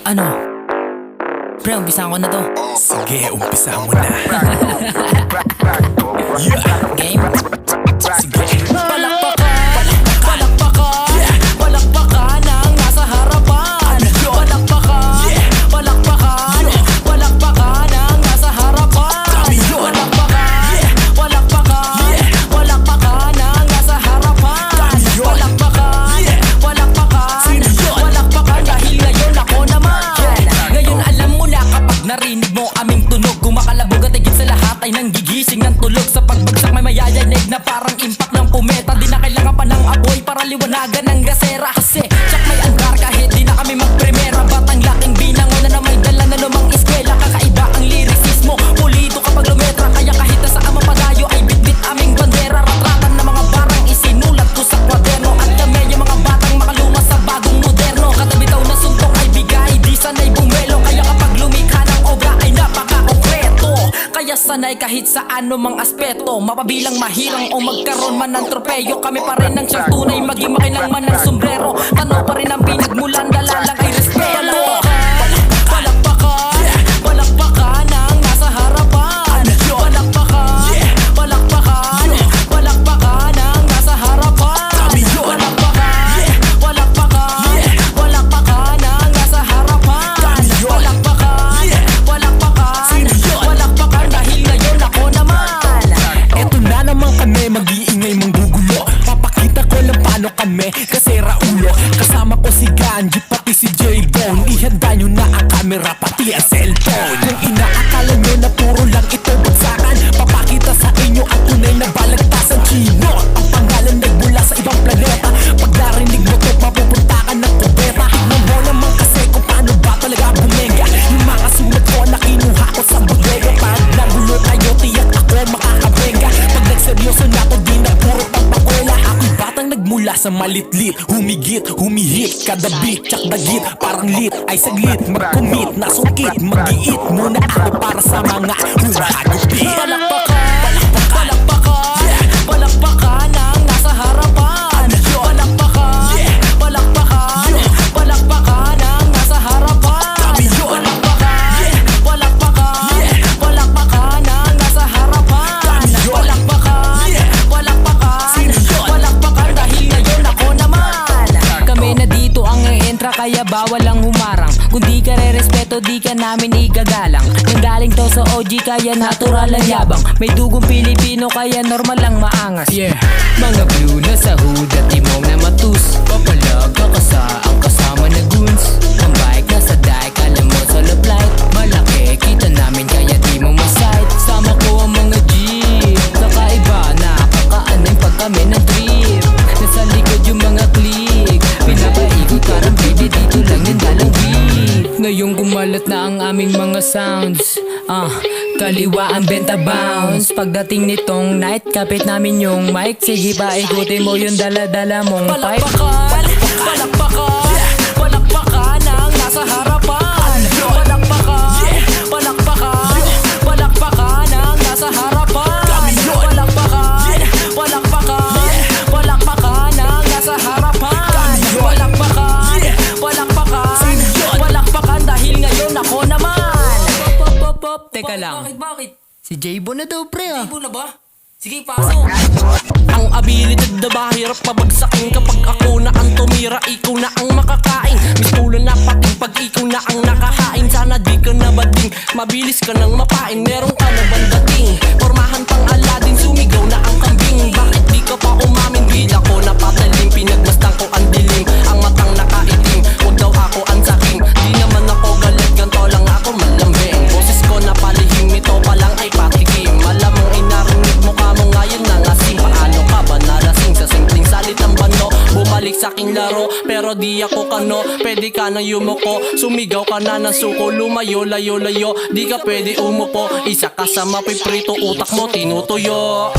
Ano? Pre, umpisahan ko na to. Sige, umpisa mo na. Game? Sige. Palakpakan, palakpakan, palakpakan ang nasa harapan. Palakpakan, palakpakan, palakpakan ang nasa harapan. Palakpakan, palakpakan, palakpakan ang nasa harapan. Palakpakan, palakpakan, palakpakan dahil ngayon ako naman. Ngayon alam mo na kapag narinig mo aming tunog, kumakalabog at higit sa lahat ay nanggigising ng tulog. Sa pagbagsak may mayayanig na parang impact ng pumeta. Di na kailangan pa ng apoy para liwanagan ng gasera. Kasi tsak may andar kahit di na kami magpremera. Batang laking binangon na may dala na lumang eskwela. Kakaiba ang lyricismo, pulido kapag lumetra. Kaya kahit na saan mapadayo ay bitbit aming bandera. Ratratan na mga barang isinulat ko sa kwaderno. At kami yung mga batang makaluma sa bagong moderno. Katabitaw na suntong ay bigay, di sanay bumelo. Kaya kapag lumikha ng obra ay napaka-konkreto. Kaya sanay kahit sa anumang aspeto, mapabilang mahirang o magkaroon man ng tropeyo. Kami pa rin ang siyang tunay, maging makilang man ng sombrero. Tanaw pa rin ang pinagmulan, dalalang ay respeto. Palakpakan, palakpakan ang nasa harapan. Palakpakan, palakpakan, palakpakan ang nasa harapan. Palakpakan, palakpakan, palakpakan ang nasa harapan. Palakpakan, palakpakan, palakpakan dahil ngayon ako naman. Eto na naman kami, mag-iingay manggugulo. Papakita ko lang paano kami, kasi Raulo. Kasama ko si Ganji, pati si J-Bone. Ihanda nyo na ang camera, pati ang cellphone. Kung inaakala nyo na puro lang ito bagsakan, papakita sa inyo ang tunay na balagtasan. Chino, ang pangalan nagmula sa ibang planeta. Pag narinig mo to, mapupunta ka ng kubeta. Tignan mo naman kasi kung paano ba talaga bumenga. Yung mga sulat ko na kinuha ko sa bodega. Pag nagulo kayo, tiyak ako makakabenga. Pag nagseryoso na to, di na puro pagpakwela. Ako'y batang nagmula sa malitlit, humigit, humihit, kada beat, tsak dagit. Parang lit ay saglit, mag-commit, nasungkit. Mag-iit muna ako para sa mga humagupit. Palakpakan, palakpakan, palakpakan ang nasa harapan. Palakpakan, palakpakan, palakpakan ang nasa harapan. Palakpakan, palakpakan, palakpakan ang nasa harapan. Palakpakan, palakpakan, palakpakan dahil ngayon ako naman. Kami na dito ang entra kaya bawal ang humarang. Kung di ka re-respeto di ka namin igagalang. Nanggaling to sa OG kaya natural ang yabang. May dugong Pilipino kaya normal lang maangas. Mga blue na sa hood at timong na matus. Papalag ka sa ang kasama na goons. Ang bike na sa dike alam mo sa love light. Malaki kita namin kaya di mo masight. Sama ko ang mga G, kakaiba nakakaanay pag kami ng trip. Nasa likod yung mga click, pinapaikot parang baby dito lang yung dalang beat. Ngayong kumalat na ang aming mga sounds, kaliwa ang benta bounce. Pagdating nitong night, kapit namin yung mic. Sige pa ikutin mo yung dala-dala mong pipe. Palakpakan, palakpakan, palakpakan ang nasa harapan. Palakpakan, palakpakan, palakpakan ang nasa harapan. Palakpakan, palakpakan, palakpakan ang nasa harapan. Palakpakan, palakpakan, palakpakan dahil ngayon ako naman. Teka lang. Bakit? Si J-Bo na daw pre J-Bo na ba? Sige, pasok. Ang abilidad na ba hirap pabagsakin. Kapag ako na ang tumira, ikaw na ang makakain. Mistulo na pati pag ikaw na ang nakahain. Sana di ka na bading, mabilis ka nang mapain. Meron ka na bandating, pormahan pang Aladdin. Sumigaw na ang kambing, bakit di ka pa umamin? Bila ko napatalim, pinagmastan ko ang dilim. Ang matang nakaitim, huwag daw ako ang sakim. Di naman ako galit, ganto lang ako malambing. Boses ko na palihim, ito pa lang ay patikim. Malamang ay narinig mo ka mo ngayon na ngasing. Paano ka ba nalasing sa simpleng salitang bano? Bumalik sa aking laro, pero di ako kano. Pwede ka na yumuko, sumigaw ka na ng suko. Lumayo, layo, layo, di ka pwede umupo. Isa ka sa mapiprito, utak mo tinutuyo.